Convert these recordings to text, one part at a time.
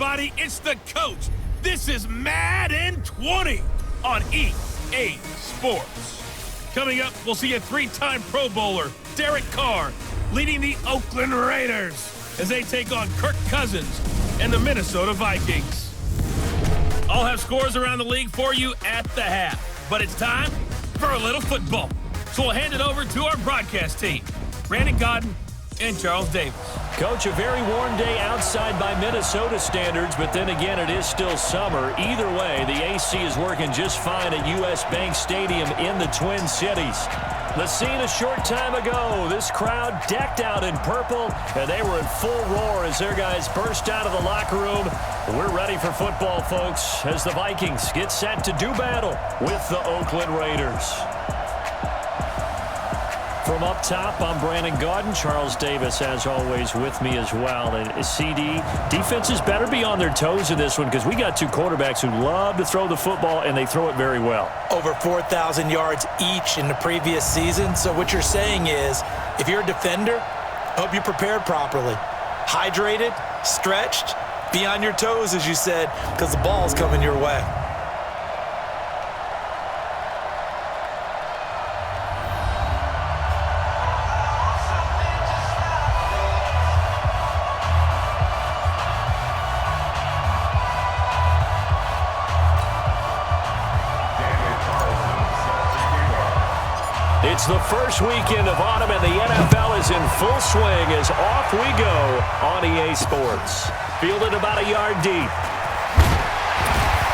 everybody. It's the coach. This is Madden 20 on EA Sports. Coming up, we'll see a three-time Pro Bowler, Derek Carr, leading the Oakland Raiders as they take on Kirk Cousins and the Minnesota Vikings. I'll have scores around the league for you at the half, but it's time for a little football. So we'll hand it over to our broadcast team, Brandon Godden and Charles Davis. Coach, a very warm day outside by Minnesota standards, but then again, it is still summer. Either way, the AC is working just fine at U.S. Bank Stadium in the Twin Cities. The scene a short time ago, this crowd decked out in purple, and they were in full roar as their guys burst out of the locker room. We're ready for football, folks, as the Vikings get set to do battle with the Oakland Raiders. From up top, I'm Brandon Godden. Charles Davis, as always, with me as well. And CD, defenses better be on their toes in this one because we got two quarterbacks who love to throw the football, and they throw it very well. Over 4,000 yards each in the previous season. So what you're saying is, if you're a defender, hope you're prepared properly. Hydrated, stretched, be on your toes, as you said, because the ball's coming your way. It's the first weekend of autumn, and the NFL is in full swing as off we go on EA Sports. Fielded about a yard deep.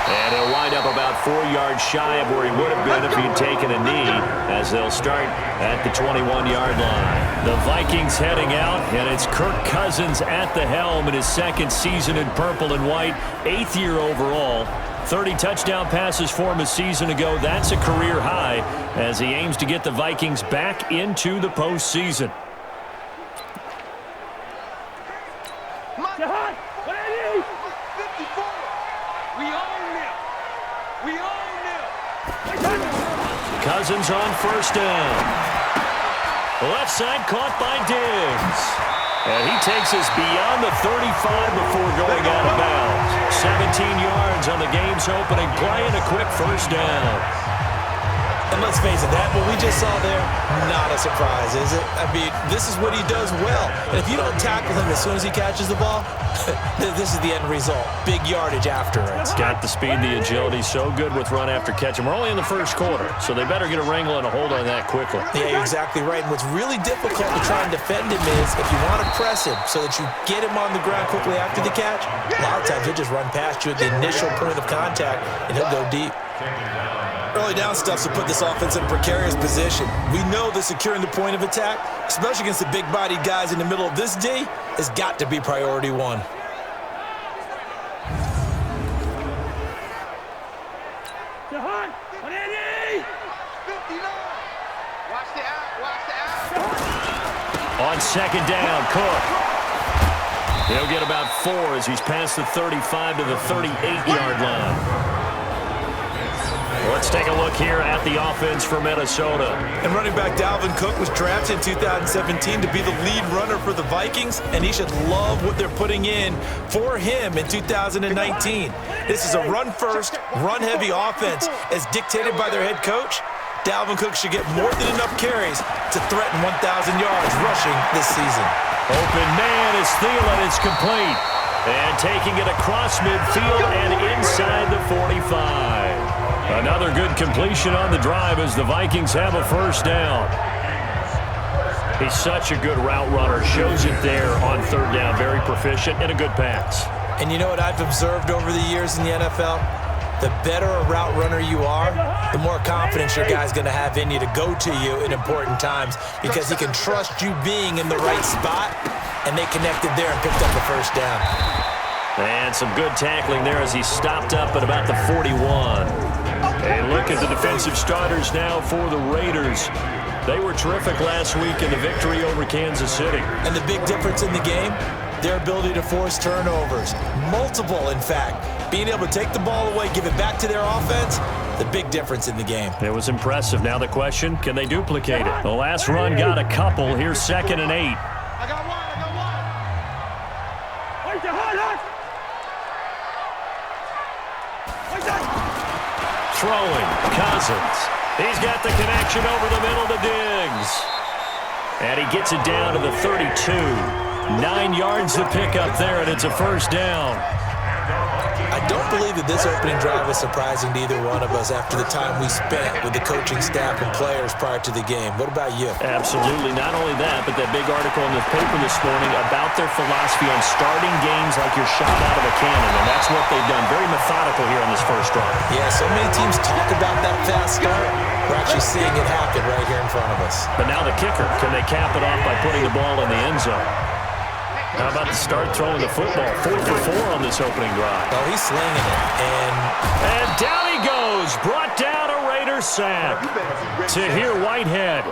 And he'll wind up about 4 yards shy of where he would have been if he'd taken a knee, as they'll start at the 21-yard line. The Vikings heading out, and it's Kirk Cousins at the helm in his second season in purple and white, 8th year overall. 30 touchdown passes for him a season ago. That's a career high as he aims to get the Vikings back into the postseason. Cousins on first down. Left side caught by Diggs. And he takes us beyond the 35 before going out of bounds. 17 yards on the game's opening play and a quick first down. And let's face it, that what we just saw there, not a surprise, is it? I mean, this is what he does well. And if you don't tackle him as soon as he catches the ball, this is the end result. Big yardage afterwards. Got the speed, the agility, so good with run after catch. And we're only in the first quarter, so they better get a wrangle and a hold on that quickly. Yeah, you're exactly right. And what's really difficult to try and defend him is if you want to press him so that you get him on the ground quickly after the catch, a lot of times he'll just run past you at the initial point of contact, and he'll go deep. Early down stuff to put this offense in a precarious position. We know that securing the point of attack, especially against the big-bodied guys in the middle of this D, has got to be priority one. On second down, Cook. He'll get about 4 as he's past the 35 to the 38-yard line. Let's take a look here at the offense for Minnesota. And running back Dalvin Cook was drafted in 2017 to be the lead runner for the Vikings, and he should love what they're putting in for him in 2019. This is a run-first, run-heavy offense as dictated by their head coach. Dalvin Cook should get more than enough carries to threaten 1,000 yards rushing this season. Open man is Thielen. It's complete. And taking it across midfield and inside the 45. Another good completion on the drive as the Vikings have a first down. He's such a good route runner. Shows it there on third down. Very proficient and a good pass. And you know what I've observed over the years in the NFL? The better a route runner you are, the more confidence your guy's going to have in you to go to you in important times because he can trust you being in the right spot, and they connected there and picked up the first down. And some good tackling there as he stopped up at about the 41. And look at the defensive starters now for the Raiders. They were terrific last week in the victory over Kansas City. And the big difference in the game, their ability to force turnovers. Multiple, in fact. Being able to take the ball away, give it back to their offense, the big difference in the game. It was impressive. Now the question, can they duplicate it? The last run got a couple. Here's 2nd and 8. I got one. Throwing, Cousins. He's got the connection over the middle to Diggs. And he gets it down to the 32. 9 yards to pick up there, and it's a first down. I don't believe that this opening drive was surprising to either one of us after the time we spent with the coaching staff and players prior to the game. What about you? Absolutely. Not only that, but that big article in the paper this morning about their philosophy on starting games like you're shot out of a cannon, and that's what they've done. Very methodical here on this first drive. Yeah, so many teams talk about that fast start. We're actually seeing it happen right here in front of us. But now the kicker. Can they cap it off by putting the ball in the end zone? How about the start throwing the football? 4 for 4 on this opening drive. Well, he's slinging it. And down he goes. Brought down a Raider sack. Tahir Whitehead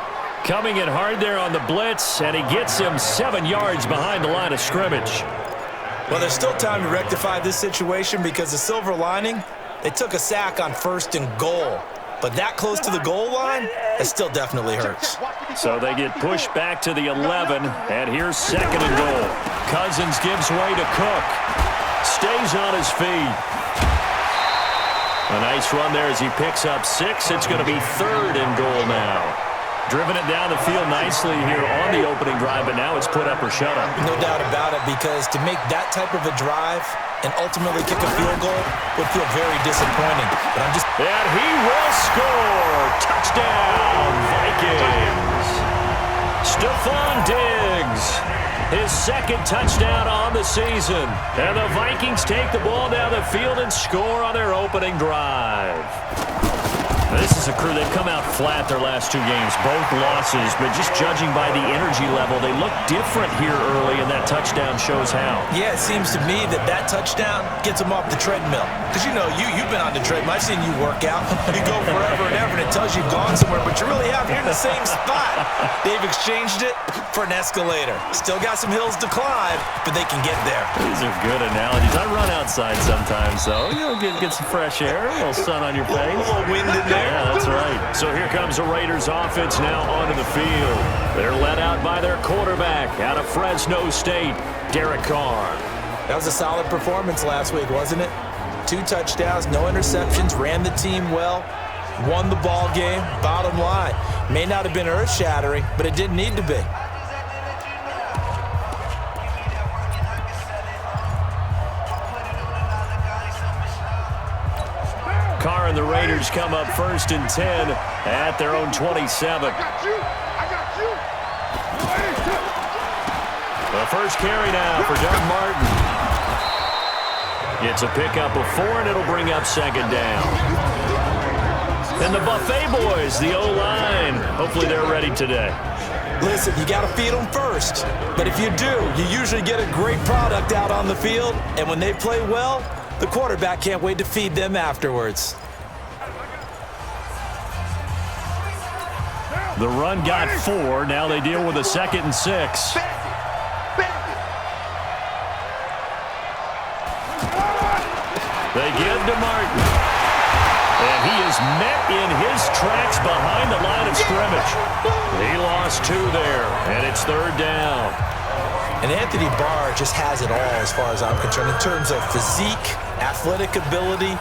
coming in hard there on the blitz, and he gets him 7 yards behind the line of scrimmage. Well, there's still time to rectify this situation because the silver lining, they took a sack on 1st and goal. But that close to the goal line, it still definitely hurts. So they get pushed back to the 11, and here's 2nd and goal. Cousins gives way to Cook. Stays on his feet. A nice run there as he picks up 6. It's going to be 3rd and goal now. Driven it down the field nicely here on the opening drive, but now it's put up or shut up. No doubt about it, because to make that type of a drive and ultimately kick a field goal would feel very disappointing. But And he will score! Touchdown, Vikings! Stephon Diggs, his 2nd touchdown on the season. And the Vikings take the ball down the field and score on their opening drive. This is a crew, they've come out flat their last 2 games, both losses, but just judging by the energy level, they look different here early, and that touchdown shows how. Yeah, it seems to me that touchdown gets them off the treadmill. Because, you know, you've been on the treadmill. I've seen you work out. You go forever and ever, and it tells you you've gone somewhere, but you really have. You're in the same spot. They've exchanged it for an escalator. Still got some hills to climb, but they can get there. These are good analogies. I run outside sometimes, so you know, get some fresh air, a little sun on your face. A little wind in there. Yeah, that's right. So here comes the Raiders offense now onto the field. They're led out by their quarterback out of Fresno State, Derek Carr. That was a solid performance last week, wasn't it? 2 touchdowns, no interceptions, ran the team well, won the ball game. Bottom line, may not have been earth-shattering, but it didn't need to be. Carr and the Raiders come up 1st and 10 at their own 27. The first carry now for Doug Martin. It's a pickup of 4, and it'll bring up 2nd down. And the Buffet boys, the O-line, hopefully they're ready today. Listen, you got to feed them first. But if you do, you usually get a great product out on the field. And when they play well, the quarterback can't wait to feed them afterwards. The run got 4. Now they deal with a 2nd and 6. They give to Martin. And he is met in his tracks behind the line of scrimmage. He lost 2 there, and it's 3rd down. And Anthony Barr just has it all as far as I'm concerned in terms of physique, athletic ability,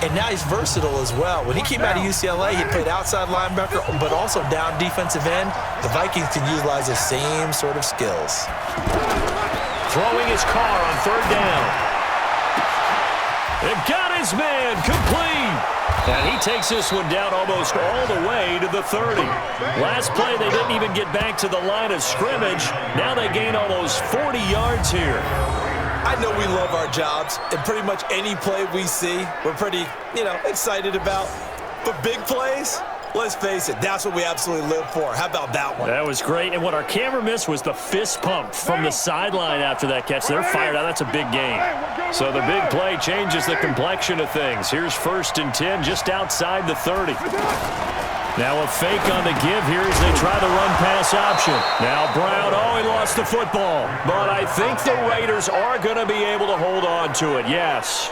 and now he's versatile as well. When he came out of UCLA, he played outside linebacker, but also down defensive end. The Vikings can utilize the same sort of skills. Throwing his Carr on 3rd down. They've got his man complete. And he takes this one down almost all the way to the 30. Last play, they didn't even get back to the line of scrimmage. Now they gain almost 40 yards here. I know we love our jobs, and pretty much any play we see, we're pretty, excited about. But big plays, let's face it, that's what we absolutely live for. How about that one? That was great. And what our camera missed was the fist pump from the sideline after that catch. They're fired out. That's a big game. So the big play changes the complexion of things. Here's 1st and 10 just outside the 30. Now a fake on the give here as they try the run-pass option. Now Brown, he lost the football. But I think the Raiders are going to be able to hold on to it, yes.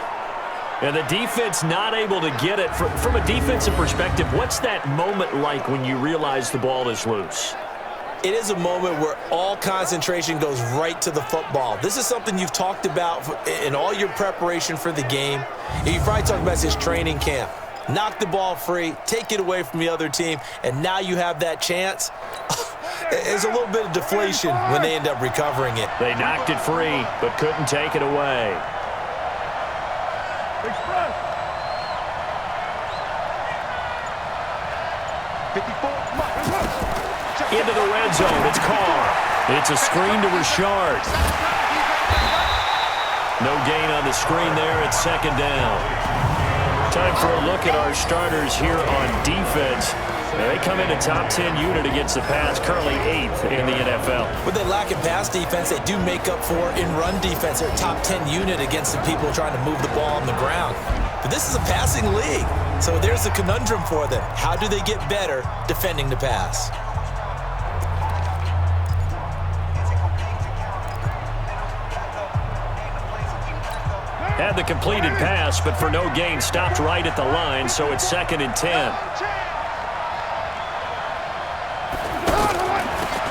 And the defense not able to get it. From a defensive perspective, what's that moment like when you realize the ball is loose? it is a moment where all concentration goes right to the football. This is something you've talked about in all your preparation for the game. You've probably talked about this training camp. Knock the ball free, take it away from the other team, and now you have that chance. There's a little bit of deflation when they end up recovering it. They knocked it free, but couldn't take it away. Into the red zone, it's Carr. It's a screen to Richard. No gain on the screen there. It's second down. Time for a look at our starters here on defense. They come in a top 10 unit against the pass, currently 8th in the NFL. With they lack in pass defense, they do make up for in run defense. They're a top 10 unit against the people trying to move the ball on the ground. But this is a passing league, so there's a conundrum for them. How do they get better defending the pass? Had the completed pass, but for no gain, stopped right at the line, so it's 2nd and 10.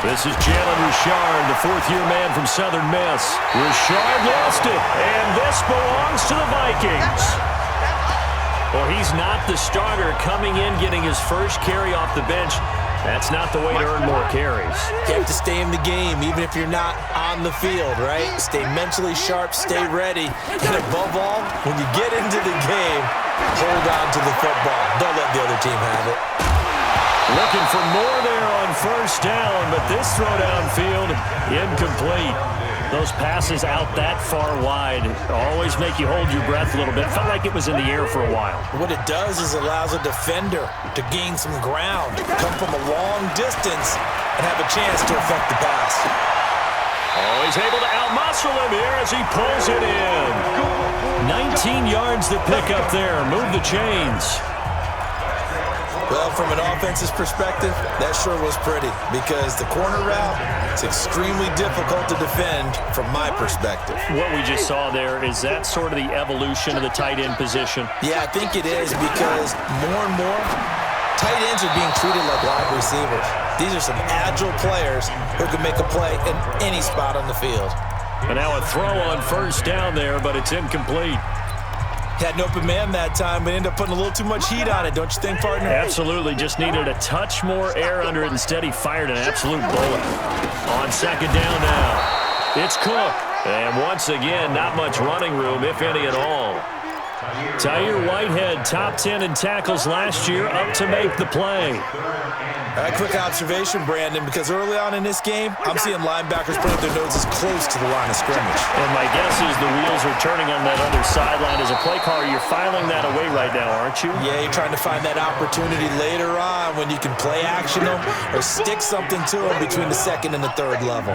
This is Jalen Richard, the fourth-year man from Southern Miss. Richard lost it, and this belongs to the Vikings. Well, he's not the starter coming in, getting his first carry off the bench. That's not the way to earn more carries. You have to stay in the game, even if you're not on the field, right? Stay mentally sharp, stay ready, and above all, when you get into the game, hold on to the football. Don't let the other team have it. Looking for more there on first down, but this throw downfield, incomplete. Those passes out that far wide always make you hold your breath a little bit. Felt like it was in the air for a while. What it does is allows a defender to gain some ground, come from a long distance, and have a chance to affect the pass. Oh, he's able to outmuscle him here as he pulls it in. 19 yards to pick up there. Move the chains. Well, from an offense's perspective, that sure was pretty because the corner route is extremely difficult to defend from my perspective. What we just saw there, is that sort of the evolution of the tight end position? Yeah, I think it is because more and more tight ends are being treated like wide receivers. These are some agile players who can make a play in any spot on the field. And now a throw on first down there, but it's incomplete. Had an open man that time, but ended up putting a little too much heat on it, don't you think, partner? Absolutely. Just needed a touch more air under it. Instead, he fired an absolute bullet. On second down now, it's Cook. And once again, not much running room, if any at all. Tyre Whitehead, top 10 in tackles last year, up to make the play. A quick observation, Brandon, because early on in this game, I'm seeing linebackers putting their noses close to the line of scrimmage. And my guess is the wheels are turning on that other sideline. As a play caller, you're filing that away right now, aren't you? Yeah, you're trying to find that opportunity later on when you can play action them or stick something to them between the second and the third level.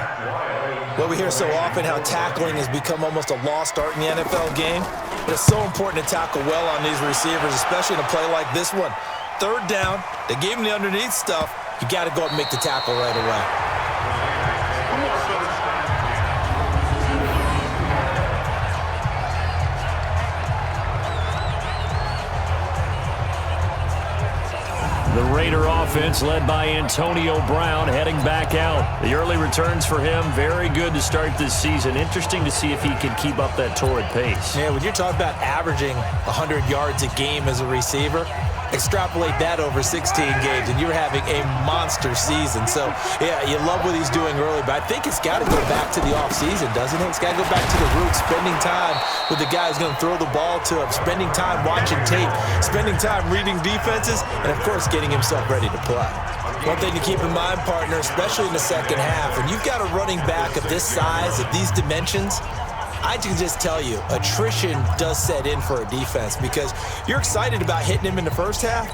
Well, we hear so often how tackling has become almost a lost art in the NFL game, but it's so important to tackle well on these receivers, especially in a play like this one. Third down, they gave him the underneath stuff. You got to go up and make the tackle right away. The Raider offense led by Antonio Brown heading back out. The early returns for him, very good to start this season. Interesting to see if he can keep up that torrid pace. Yeah, when you're talking about averaging 100 yards a game as a receiver, extrapolate that over 16 games, and you're having a monster season. So, yeah, you love what he's doing early, but I think it's got to go back to the offseason, doesn't it? It's got to go back to the roots, spending time with the guy who's going to throw the ball to him, spending time watching tape, spending time reading defenses, and, of course, getting himself ready to play. One thing to keep in mind, partner, especially in the second half, when you've got a running back of this size, of these dimensions, I can just tell you, attrition does set in for a defense because you're excited about hitting him in the first half.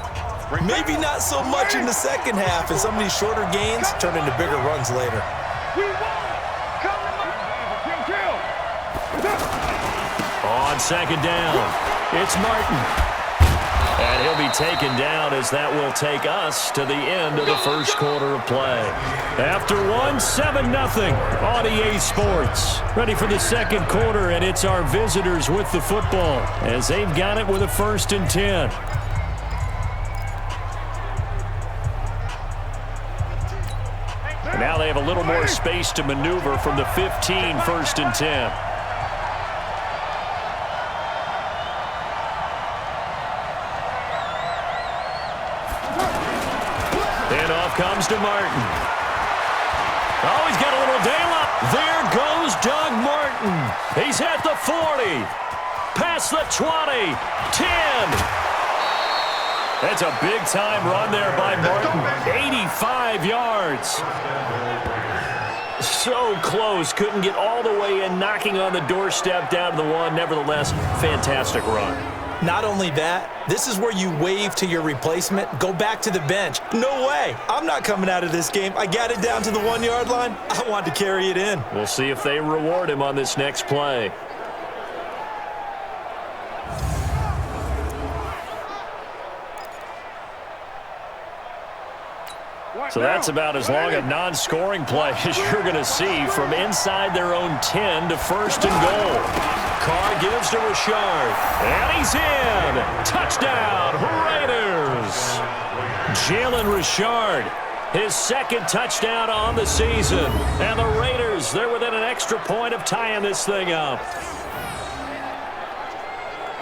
Maybe not so much in the second half, and some of these shorter gains turn into bigger runs later. On second down, it's Martin. And he'll be taken down as that will take us to the end of the first quarter of play. After one, 7-0 on EA Sports. Ready for the second quarter, and it's our visitors with the football as they've got it with a 1st and 10. And now they have a little more space to maneuver from the 15, 1st and 10. And off comes to Martin. Oh, he's got a little daylight. There goes Doug Martin. He's at the 40. Past the 20. 10. That's a big-time run there by Martin. 85 yards. So close. Couldn't get all the way in, knocking on the doorstep down to the 1. Nevertheless, fantastic run. Not only that, this is where you wave to your replacement, go back to the bench. No way. I'm not coming out of this game. I got it down to the 1-yard line. I want to carry it in. We'll see if they reward him on this next play. So that's about as long a non-scoring play as you're going to see from inside their own 10 to 1st and goal. Carr gives to Richard, and he's in. Touchdown, Raiders. Jalen Richard, his 2nd touchdown on the season. And the Raiders, they're within an extra point of tying this thing up.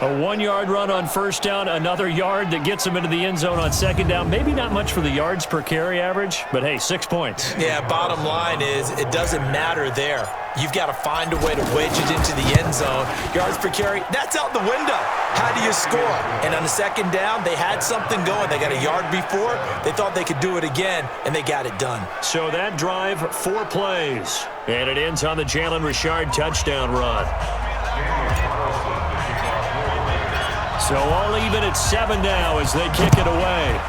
A 1-yard run on 1st down, another yard that gets them into the end zone on 2nd down. Maybe not much for the yards per carry average, but hey, 6 points. Yeah, bottom line is it doesn't matter there. You've got to find a way to wedge it into the end zone. Yards per carry, that's out the window. How do you score? And on the 2nd down, they had something going. They got a yard before. They thought they could do it again, and they got it done. So that drive, 4 plays. And it ends on the Jalen Richard touchdown run. So all even at 7 now as they kick it away.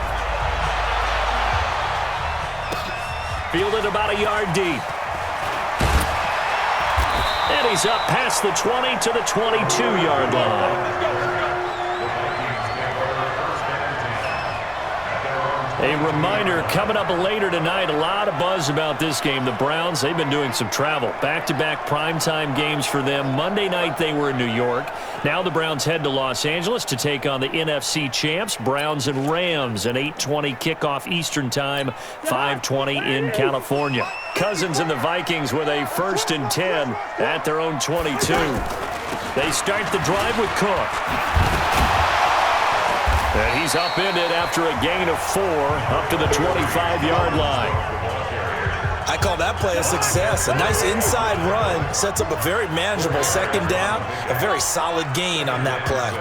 Fielded about a yard deep. And he's up past the 20 to the 22-yard line. A reminder, coming up later tonight, a lot of buzz about this game. The Browns, they've been doing some travel. Back-to-back primetime games for them. Monday night they were in New York. Now the Browns head to Los Angeles to take on the NFC champs, Browns and Rams. An 8:20 kickoff Eastern time, 5:20 in California. Cousins and the Vikings with a 1st and 10 at their own 22. They start the drive with Cook. And he's upended after a gain of 4 up to the 25-yard line. I call that play a success. A nice inside run sets up a very manageable 2nd down. A very solid gain on that play.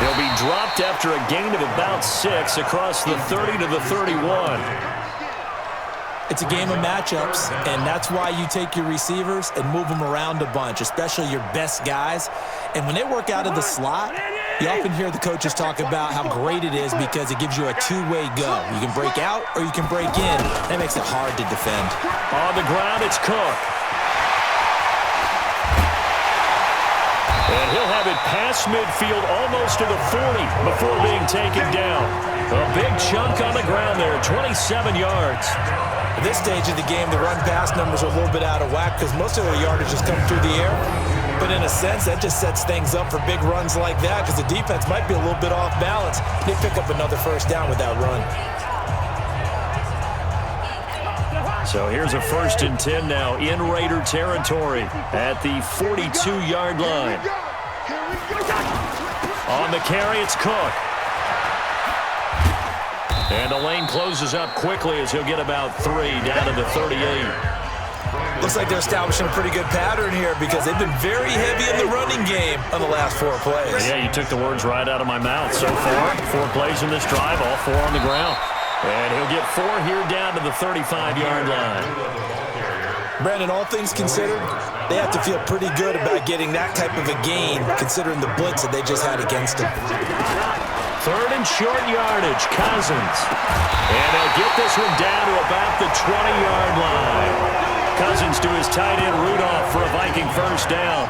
He'll be dropped after a gain of about 6 across the 30 to the 31. It's a game of matchups, and that's why you take your receivers and move them around a bunch, especially your best guys. And when they work out of the slot, you often hear the coaches talk about how great it is because it gives you a two-way go. You can break out or you can break in. That makes it hard to defend. On the ground, it's Cook. And he'll have it past midfield almost to the 40 before being taken down. A big chunk on the ground there, 27 yards. At this stage of the game, the run-pass numbers are a little bit out of whack because most of the yardage is coming through the air. But in a sense, that just sets things up for big runs like that because the defense might be a little bit off balance. They pick up another 1st down with that run. So here's a 1st and 10 now in Raider territory at the 42-yard line. On the carry, it's Cook. And the lane closes up quickly as he'll get about 3 down to the 38. Looks like they're establishing a pretty good pattern here because they've been very heavy in the running game on the last 4 plays. Yeah, you took the words right out of my mouth. So far, 4 plays in this drive, all 4 on the ground. And he'll get 4 here down to the 35-yard line. Brandon, all things considered, they have to feel pretty good about getting that type of a gain considering the blitz that they just had against them. 3rd and short yardage, Cousins. And they'll get this one down to about the 20-yard line. Cousins to his tight end, Rudolph, for a Viking 1st down.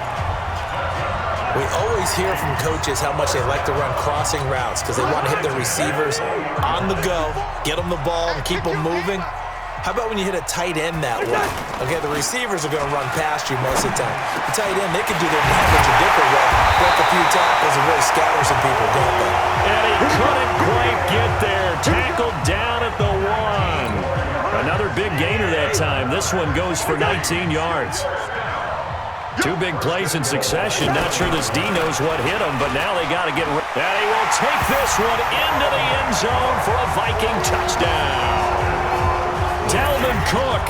We always hear from coaches how much they like to run crossing routes because they want to hit their receivers on the go, get them the ball, and keep them moving. How about when you hit a tight end that way? Okay, the receivers are going to run past you most of the time. The tight end, they can do their damage a different way. Break a few tackles and really scatter some people, don't they? And he couldn't quite get there. Tackled down at the 1. Another big gainer that time. This one goes for 19 yards. 2 big plays in succession. Not sure this D knows what hit him, but now they got to get rid. And he will take this one into the end zone for a Viking touchdown. Dalvin Cook,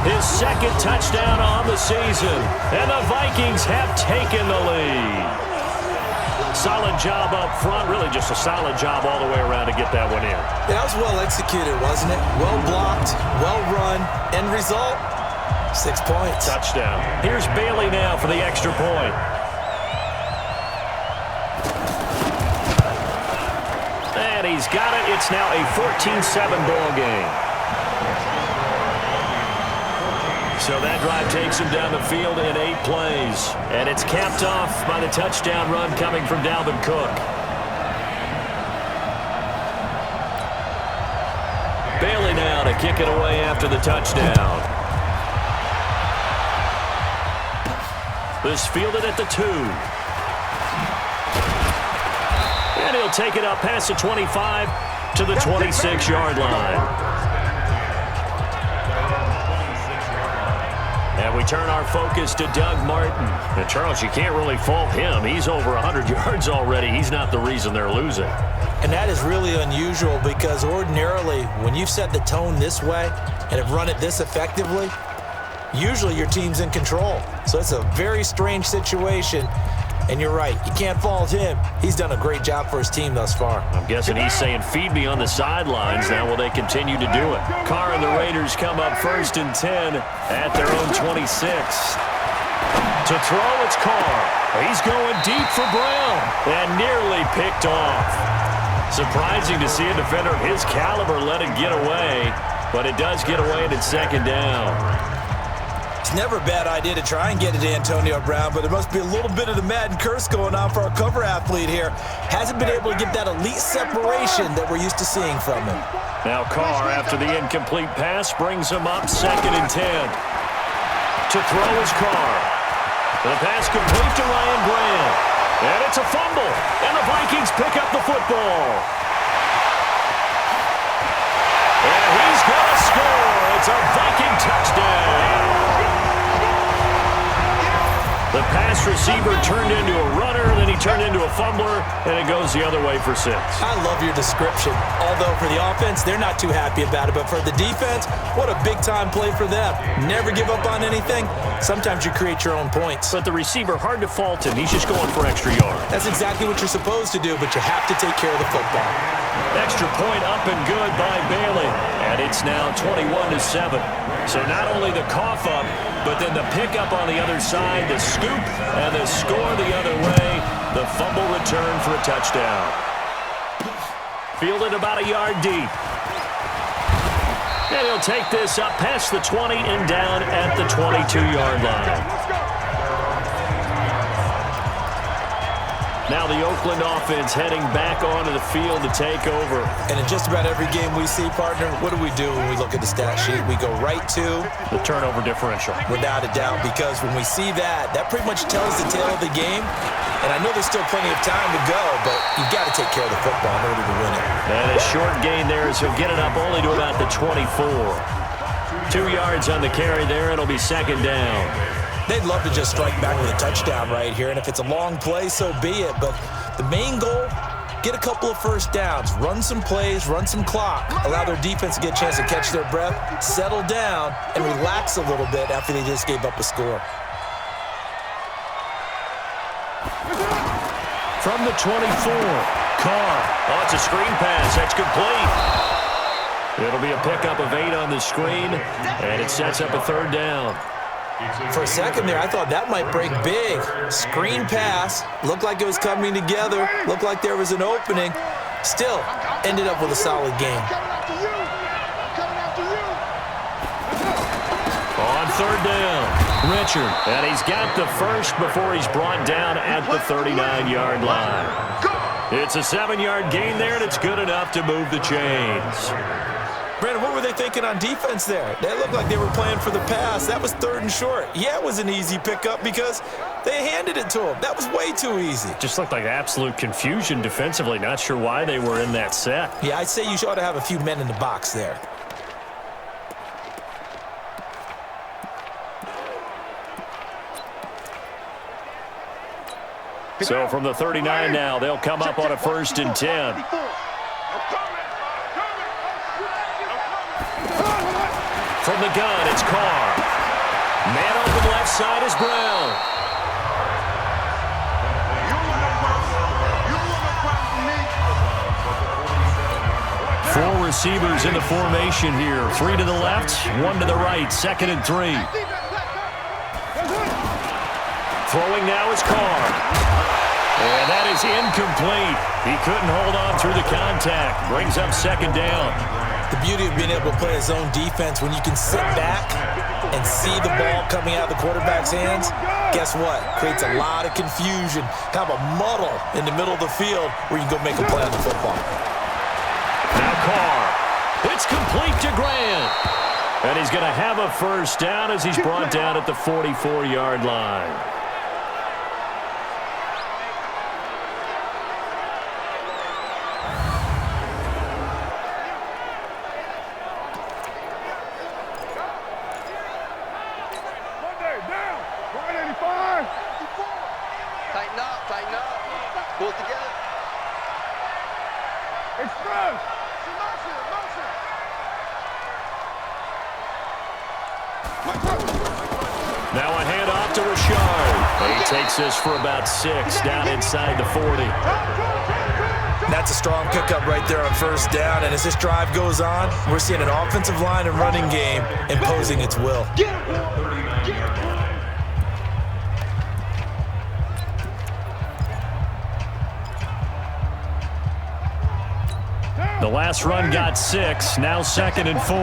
his second touchdown on the season. And the Vikings have taken the lead. Solid job up front. Really just a solid job all the way around to get that one in. Yeah, that was well executed, wasn't it? Well blocked, well run. End result, 6 points. Touchdown. Here's Bailey now for the extra point. And he's got it. It's now a 14-7 ball game. So that drive takes him down the field in 8 plays. And it's capped off by the touchdown run coming from Dalvin Cook. Bailey now to kick it away after the touchdown. This fielded at the 2. And he'll take it up past the 25 to the 26-yard line. And we turn our focus to Doug Martin. And Charles, you can't really fault him. He's over 100 yards already. He's not the reason they're losing. And that is really unusual because ordinarily, when you've set the tone this way and have run it this effectively, usually your team's in control. So it's a very strange situation. And you're right, you can't fault him. He's done a great job for his team thus far. I'm guessing he's saying, feed me on the sidelines. Now will they continue to do it? Carr and the Raiders come up 1st and 10 at their own 26. To throw, it's Carr. He's going deep for Brown and nearly picked off. Surprising to see a defender of his caliber let it get away, but it does get away and it's 2nd down. It's never a bad idea to try and get it to Antonio Brown, but there must be a little bit of the Madden curse going on for our cover athlete here. Hasn't been able to get that elite separation that we're used to seeing from him. Now Carr, after the incomplete pass, brings him up 2nd and 10. To throw is Carr. The pass complete to Ryan Graham. And it's a fumble. And the Vikings pick up the football. And he's going to score. It's a Viking touchdown. The pass receiver turned into a runner, then he turned into a fumbler, and it goes the other way for 6. I love your description. Although for the offense, they're not too happy about it. But for the defense, what a big-time play for them. Never give up on anything. Sometimes you create your own points. But the receiver, hard to fault him. He's just going for extra yard. That's exactly what you're supposed to do, but you have to take care of the football. Extra point up and good by Bailey. And it's now 21-7. So not only the cough up, but then the pickup on the other side, the scoop, and the score the other way. The fumble return for a touchdown. Fielded about a yard deep. And he'll take this up past the 20 and down at the 22-yard line. Now the Oakland offense heading back onto the field to take over. And in just about every game we see, partner, what do we do when we look at the stat sheet? We go right to the turnover differential. Without a doubt, because when we see that, that pretty much tells the tale of the game. And I know there's still plenty of time to go, but you've got to take care of the football in order to win it. And a short gain there as he'll get it up only to about the 24. 2 yards on the carry there. It'll be 2nd down. They'd love to just strike back with a touchdown right here, and if it's a long play, so be it. But the main goal, get a couple of first downs, run some plays, run some clock, allow their defense to get a chance to catch their breath, settle down, and relax a little bit after they just gave up a score. From the 24, Carr. Oh, it's a screen pass. That's complete. It'll be a pickup of 8 on the screen, and it sets up a 3rd down. For a second there, I thought that might break big. Screen pass, looked like it was coming together, looked like there was an opening. Still, ended up with a solid game. On 3rd down, Richard. And he's got the first before he's brought down at the 39-yard line. It's a 7-yard gain there, and it's good enough to move the chains. Brandon, what were they thinking on defense there? They looked like they were playing for the pass. That was 3rd and short. Yeah, it was an easy pickup because they handed it to him. That was way too easy. Just looked like absolute confusion defensively. Not sure why they were in that set. Yeah, I'd say you ought to have a few men in the box there. So from the 39 now, they'll come up on a 1st and 10. From the gun, it's Carr. Man open left side is Brown. Four receivers in the formation here. 3 to the left, 1 to the right. 2nd and 3. Throwing now is Carr. And that is incomplete. He couldn't hold on through the contact. Brings up 2nd down. The beauty of being able to play a zone defense when you can sit back and see the ball coming out of the quarterback's hands, guess what? Creates a lot of confusion, kind of a muddle in the middle of the field where you can go make a play on the football. Now Carr. It's complete to Grant. And he's going to have a 1st down as he's brought down at the 44-yard line. Now a handoff to Richard. And he takes this for about 6 down inside the 40. That's a strong pickup right there on 1st down. And as this drive goes on, we're seeing an offensive line and running game imposing its will. The last run got 6. Now 2nd and 4.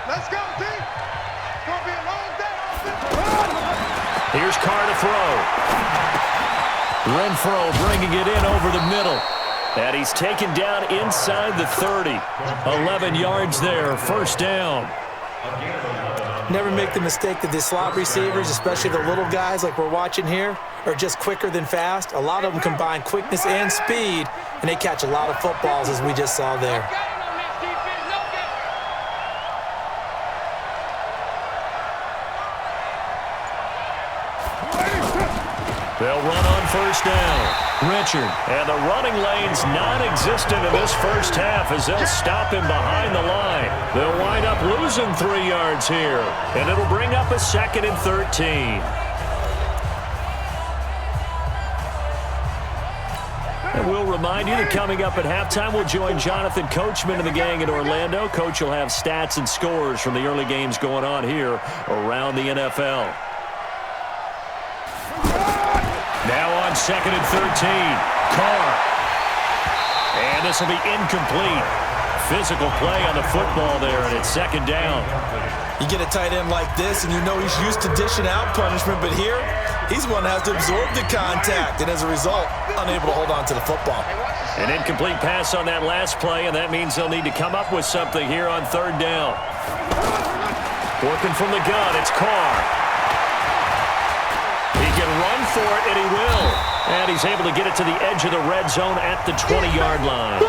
Let's go, team. It's going to be a long day. Here's Carr to throw. Renfro bringing it in over the middle. And he's taken down inside the 30. 11 yards there, 1st down. Never make the mistake that the slot receivers, especially the little guys like we're watching here, are just quicker than fast. A lot of them combine quickness and speed, and they catch a lot of footballs, as we just saw there. They'll run on 1st down. Richard. And the running lane's non-existent in this 1st half as they'll stop him behind the line. They'll wind up losing 3 yards here. And it'll bring up a 2nd and 13. And we'll remind you that coming up at halftime, we'll join Jonathan Coachman and the gang in Orlando. Coach will have stats and scores from the early games going on here around the NFL. Now on 2nd and 13. Carr. And this will be incomplete. Physical play on the football there, and it's 2nd down. You get a tight end like this, and you know he's used to dishing out punishment, but here, he's one that has to absorb the contact, and as a result, unable to hold on to the football. An incomplete pass on that last play, and that means they'll need to come up with something here on 3rd down. Working from the gun, it's Carr. He can run for it, and he will. And he's able to get it to the edge of the red zone at the 20-yard line.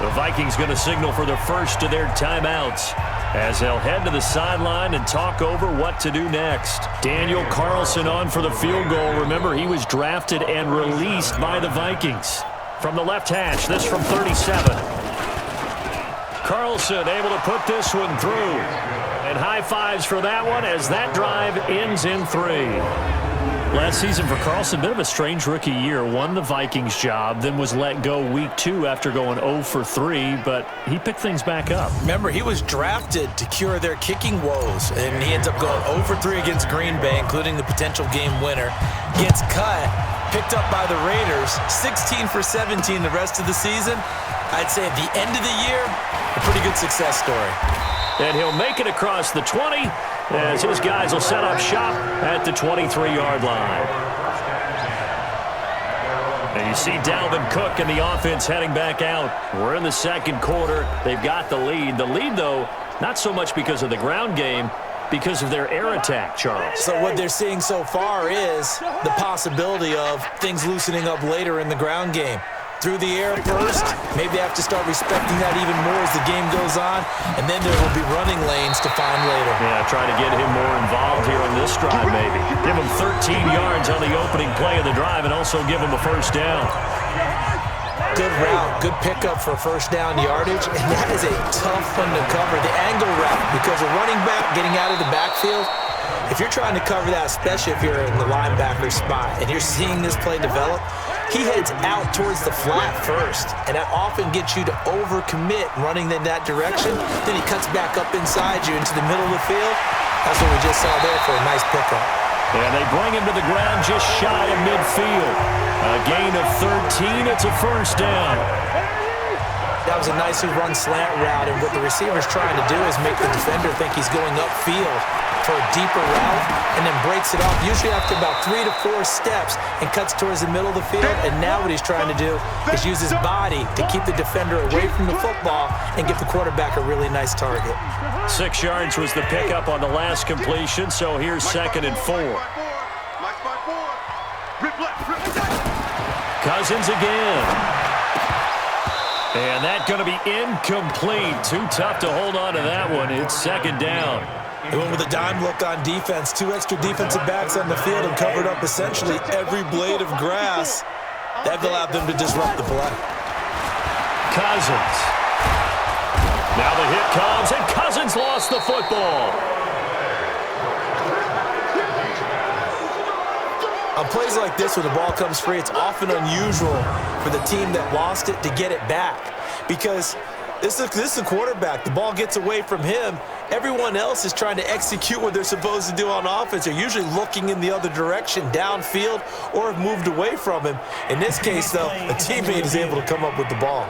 The Vikings going to signal for the first of their timeouts as they'll head to the sideline and talk over what to do next. Daniel Carlson on for the field goal. Remember, he was drafted and released by the Vikings. From the left hash, this from 37. Carlson able to put this one through. And high fives for that one as that drive ends in 3. Last season for Carlson, bit of a strange rookie year. Won the Vikings job, then was let go week 2 after going 0 for 3, but he picked things back up. Remember, he was drafted to cure their kicking woes, and he ends up going 0 for 3 against Green Bay, including the potential game winner. Gets cut, picked up by the Raiders, 16 for 17 the rest of the season. I'd say at the end of the year, a pretty good success story. And he'll make it across the 20 as his guys will set up shop at the 23-yard line. And you see Dalvin Cook and the offense heading back out. We're in the second quarter. They've got the lead. The lead, though, not so much because of the ground game, because of their air attack, Charles. So what they're seeing so far is the possibility of things loosening up later in the ground game. Through the air first, maybe they have to start respecting that even more as the game goes on, and then there will be running lanes to find later. Yeah, try to get him more involved here on this drive maybe. Give him 13 yards on the opening play of the drive and also give him a first down. Good route, good pickup for first down yardage, and that is a tough one to cover. The angle route, because a running back getting out of the backfield, if you're trying to cover that, especially if you're in the linebacker spot and you're seeing this play develop, he heads out towards the flat first, and that often gets you to overcommit running in that direction. Then he cuts back up inside you into the middle of the field. That's what we just saw there for a nice pickup. And they bring him to the ground just shy of midfield. A gain of 13. It's a first down. That was a nicely run slant route, and what the receiver's trying to do is make the defender think he's going upfield for a deeper route, and then breaks it off, usually after about 3 to 4 steps, and cuts towards the middle of the field. And now what he's trying to do is use his body to keep the defender away from the football and give the quarterback a really nice target. 6 yards was the pickup on the last completion, so here's 2nd and 4. Cousins again. And that's going to be incomplete. Too tough to hold on to that one. It's 2nd down. They went with a dime look on defense. 2 extra defensive backs on the field and covered up essentially every blade of grass. That allowed them to disrupt the play. Cousins. Now the hit comes, and Cousins lost the football. On plays like this where the ball comes free, it's often unusual for the team that lost it to get it back, because this is a quarterback. The ball gets away from him. Everyone else is trying to execute what they're supposed to do on offense. They're usually looking in the other direction, downfield, or have moved away from him. In this case, though, a teammate is able to come up with the ball.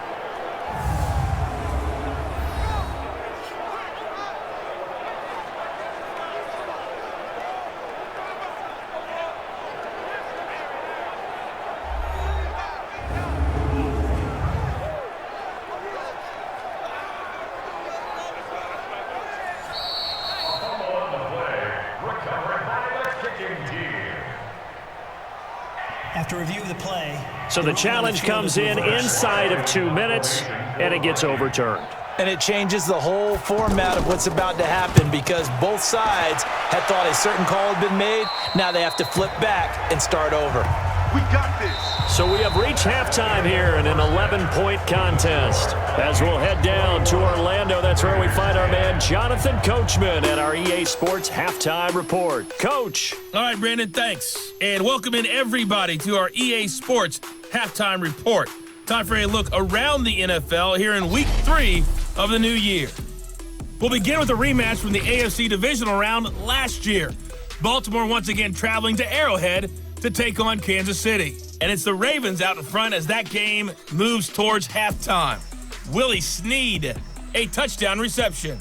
After review of the play. So the challenge comes in inside of 2 minutes, and it gets overturned. And it changes the whole format of what's about to happen, because both sides had thought a certain call had been made. Now they have to flip back and start over. We got this. So we have reached halftime here in an 11-point contest. As we'll head down to Orlando, that's where we find our man Jonathan Coachman at our EA Sports Halftime Report. Coach. All right, Brandon, thanks. And welcome in everybody to our EA Sports Halftime Report. Time for a look around the NFL here in Week 3 of the new year. We'll begin with a rematch from the AFC Divisional Round last year. Baltimore once again traveling to Arrowhead to take on Kansas City. And it's the Ravens out in front as that game moves towards halftime. Willie Snead, a touchdown reception.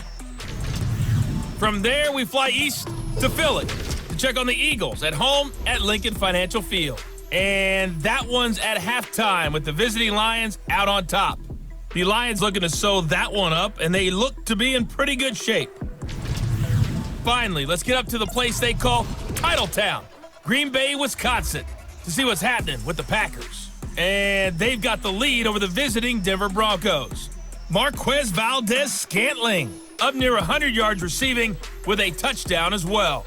From there, we fly east to Philly to check on the Eagles at home at Lincoln Financial Field. And that one's at halftime with the visiting Lions out on top. The Lions looking to sew that one up, and they look to be in pretty good shape. Finally, let's get up to the place they call Titletown, Green Bay, Wisconsin, to see what's happening with the Packers. And they've got the lead over the visiting Denver Broncos. Marquez Valdez-Scantling up near 100 yards receiving with a touchdown as well.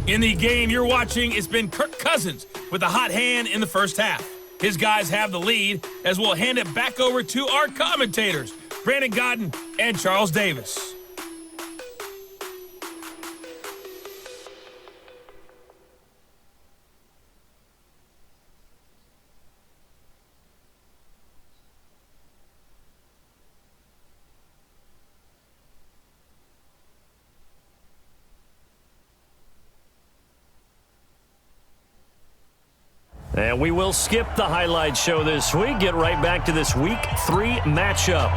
In the game you're watching, it's been Kirk Cousins with a hot hand in the first half. His guys have the lead as we'll hand it back over to our commentators, Brandon Godden and Charles Davis. And we will skip the highlight show this week. Get right back to this Week 3 matchup.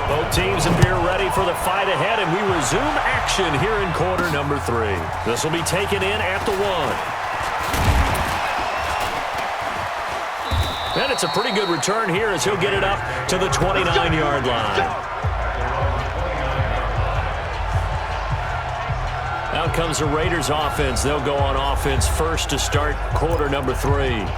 Both teams appear ready for the fight ahead, and we resume action here in quarter number 3. This will be taken in at the 1. And it's a pretty good return here as he'll get it up to the 29-yard line. Out comes the Raiders offense. They'll go on offense first to start quarter number 3.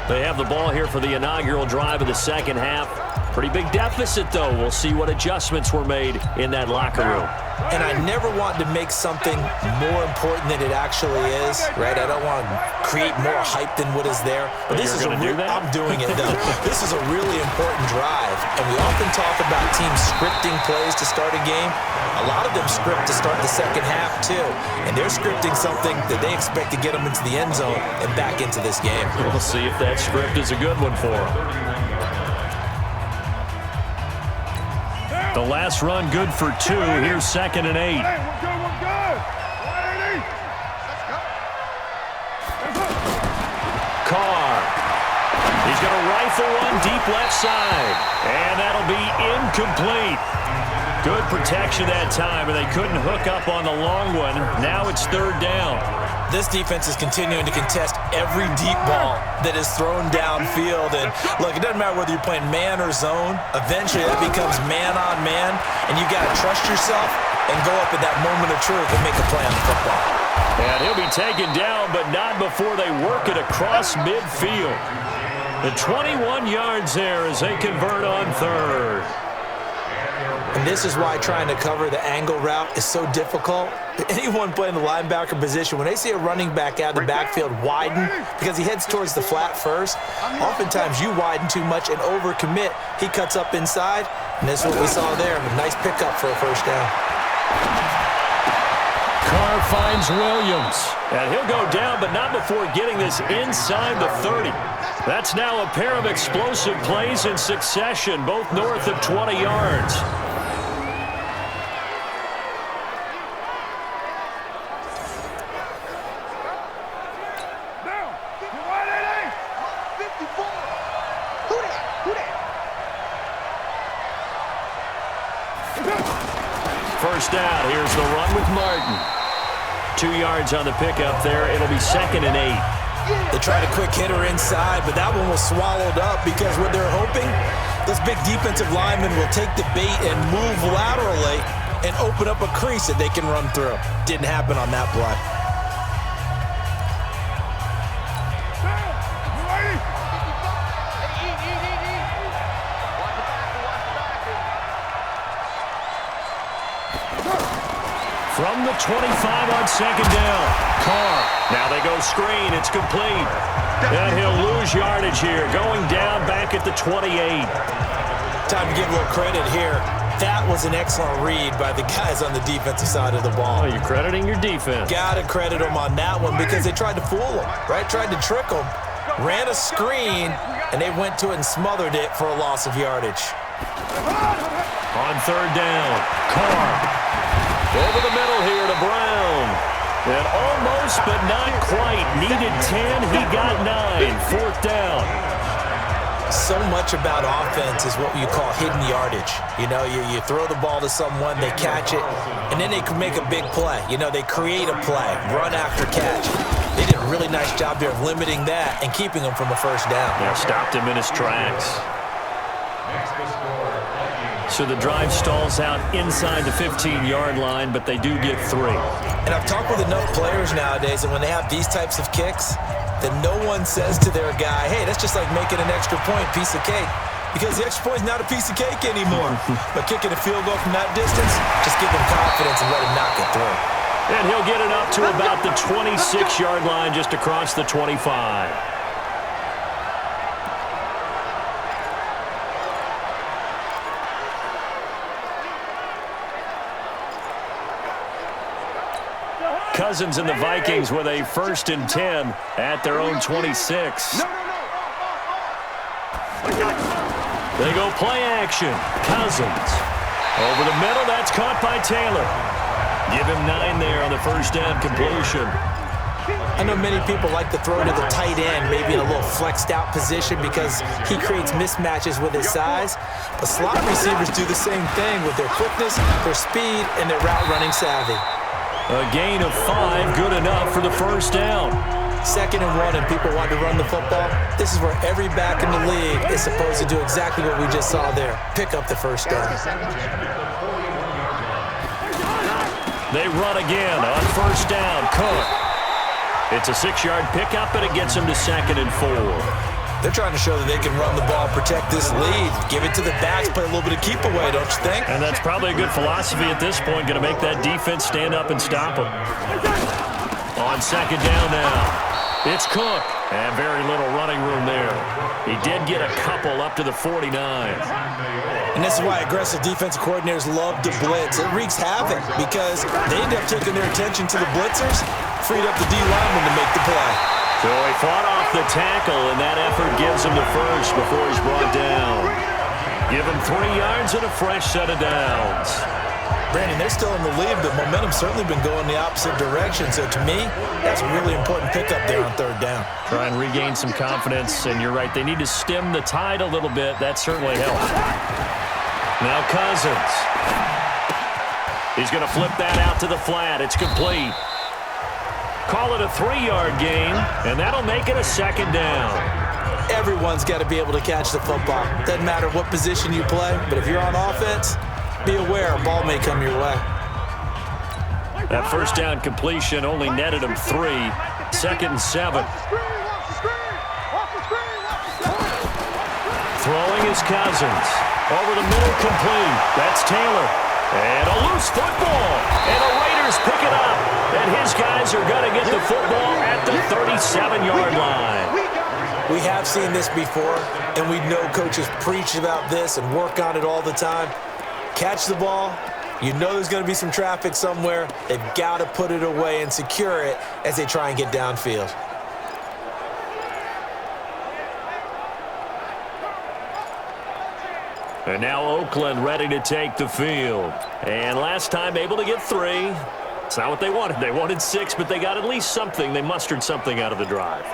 They have the ball here for the inaugural drive of the second half. Pretty big deficit, though. We'll see what adjustments were made in that locker room. And I never want to make something more important than it actually is, right? I don't want to create more hype than what is there. But this is I'm doing it, though. This is a really important drive. And we often talk about teams scripting plays to start a game. A lot of them script to start the second half, too. And they're scripting something that they expect to get them into the end zone and back into this game. We'll see if that script is a good one for them. The last run good for 2. Here's 2nd and 8. Hey, we're good. Carr. He's going to rifle one deep left side. And that'll be incomplete. Good protection that time, and they couldn't hook up on the long one. Now it's 3rd down. This defense is continuing to contest every deep ball that is thrown downfield. And, look, it doesn't matter whether you're playing man or zone. Eventually, that becomes man-on-man, and you've got to trust yourself and go up at that moment of truth and make a play on the football. And he'll be taken down, but not before they work it across midfield. The 21 yards there as they convert on 3rd. And this is why trying to cover the angle route is so difficult. Anyone playing the linebacker position, when they see a running back out of the backfield widen because he heads towards the flat first, oftentimes you widen too much and overcommit. He cuts up inside, and this is what we saw there. A nice pickup for a first down. Carr finds Williams. And he'll go down, but not before getting this inside the 30. That's now a pair of explosive plays in succession, both north of 20 yards. First down. Here's the run with Martin. 2 yards on the pickup there. It'll be 2nd and 8. They tried a quick hitter inside, but that one was swallowed up because what they're hoping, this big defensive lineman will take the bait and move laterally and open up a crease that they can run through. Didn't happen on that play. From the 25 on 2nd down. Carr. Now they go screen. It's complete. And he'll lose yardage here. Going down back at the 28. Time to give a little credit here. That was an excellent read by the guys on the defensive side of the ball. Oh, you're crediting your defense. Got to credit them on that one because they tried to fool them, right? Tried to trick them. Ran a screen, and they went to it and smothered it for a loss of yardage. On 3rd down. Carr. Over the middle here to Brown. And almost, but not quite. Needed 10. He got 9. 4th down. So much about offense is what you call hidden yardage. You know, you throw the ball to someone, they catch it, and then they can make a big play. You know, they create a play, run after catch. They did a really nice job there of limiting that and keeping him from a first down. Yeah, stopped him in his tracks. So the drive stalls out inside the 15-yard line, but they do get 3. And I've talked with enough players nowadays, and when they have these types of kicks, then no one says to their guy, hey, that's just like making an extra point, piece of cake. Because the extra point is not a piece of cake anymore. But kicking a field goal from that distance, just give them confidence and let him knock it through. And he'll get it up to about the 26-yard line, just across the 25. Cousins and the Vikings with a 1st and 10 at their own 26. They go play action. Cousins. Over the middle, that's caught by Taylor. Give him 9 there on the first down completion. I know many people like to throw to the tight end, maybe in a little flexed out position because he creates mismatches with his size. But slot receivers do the same thing with their quickness, their speed, and their route running savvy. A gain of 5, good enough for the first down. 2nd and 1 and people want to run the football, this is where every back in the league is supposed to do exactly what we just saw there. Pick up the first down. They run again on 1st down. Cook. It's a 6-yard pickup, and it gets them to 2nd and 4. They're trying to show that they can run the ball, protect this lead, give it to the backs, play a little bit of keep away, don't you think? And that's probably a good philosophy at this point, going to make that defense stand up and stop them. On 2nd down now. It's Cook, and very little running room there. He did get a couple up to the 49. And this is why aggressive defensive coordinators love to blitz. It wreaks havoc because they end up taking their attention to the blitzers, freed up the D lineman to make the play. So he fought off the tackle, and that effort gives him the first before he's brought down. Give him 3 yards and a fresh set of downs. Brandon, they're still in the lead, but momentum's certainly been going the opposite direction. So to me, that's a really important pickup there on 3rd down. Try and regain some confidence, and you're right. They need to stem the tide a little bit. That certainly helps. Now Cousins. He's going to flip that out to the flat. It's complete. Call it a 3-yard gain, and that'll make it a 2nd down. Everyone's got to be able to catch the football. Doesn't matter what position you play, but if you're on offense, be aware a ball may come your way. That 1st down completion only netted him 3. 2nd and 7. Throwing is Cousins. Over the middle, complete. That's Taylor. And a loose football. And the Raiders pick it up. And his guys are going to get the football at the 37-yard line. We have seen this before, and we know coaches preach about this and work on it all the time. Catch the ball. You know there's going to be some traffic somewhere. They've got to put it away and secure it as they try and get downfield. And now Oakland ready to take the field. And last time able to get 3. It's not what they wanted. They wanted 6, but they got at least something. They mustered something out of the drive.